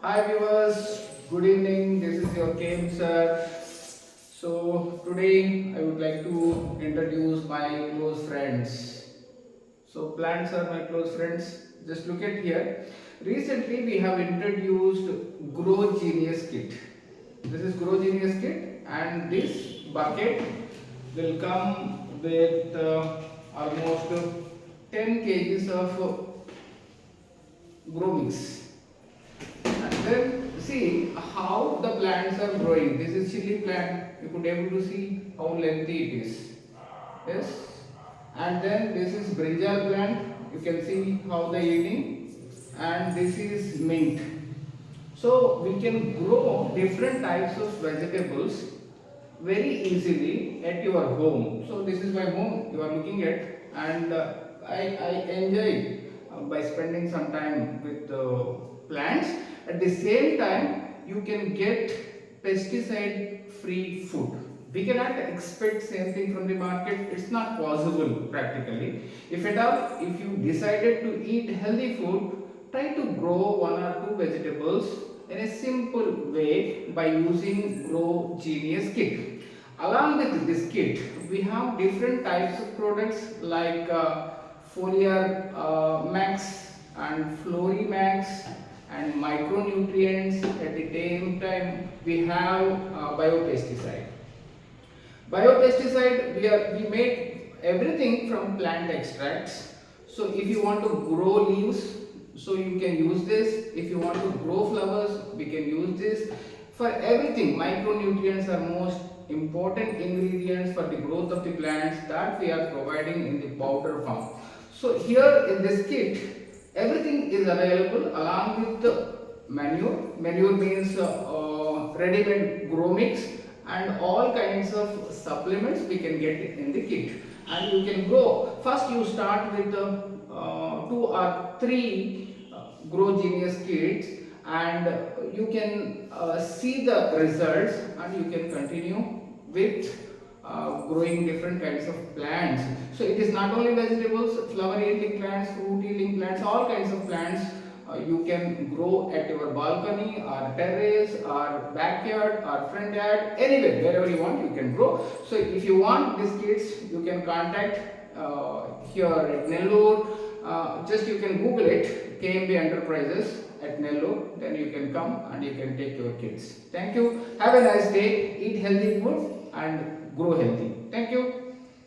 Hi viewers, good evening. This is your KMsir. So today I would like to introduce my close friends. So plants are my close friends. Just look at here. Recently we have introduced Grow Genius Kit. This is Grow Genius Kit, and this bucket will come with almost 10 kgs of grow mix. And then see how the plants are growing. This is chili plant. You could able to see how lengthy it is. Yes. And then this is brinjal plant. You can see how the eating. And this is mint. So we can grow different types of vegetables very easily at your home. So this is my home you are looking at, and I enjoy by spending some time with plants. At the same time, you can get pesticide free food. We cannot expect same thing from the market. It's not possible practically. If at all, if you decided to eat healthy food, try to grow one or two vegetables in a simple way by using Grow Genius Kit. Along with this kit, we have different types of products like Foliar Max and Florimax and micronutrients. At the same time, we have biopesticide. Biopesticide, we make everything from plant extracts. So if you want to grow leaves, so you can use this. If you want to grow flowers, we can use this. For everything, micronutrients are most important ingredients for the growth of the plants that we are providing in the powder form. So here in this kit, everything is available along with the manure. Manure means ready-made grow mix, and all kinds of supplements we can get in the kit. And you can grow. First, you start with two or three Grow Genius kits, and you can see the results, and you can continue with growing different kinds of plants. So it is not only vegetables, flower yielding plants, fruit yielding plants, all kinds of plants you can grow at your balcony or terrace or backyard or front yard, anywhere, wherever you want you can grow. So if you want these kits, you can contact here at Nellore. Just you can Google it, KMB Enterprises at Nellore. Then you can come and you can take your kits. Thank you. Have a nice day. Eat healthy food and grow healthy. Thank you.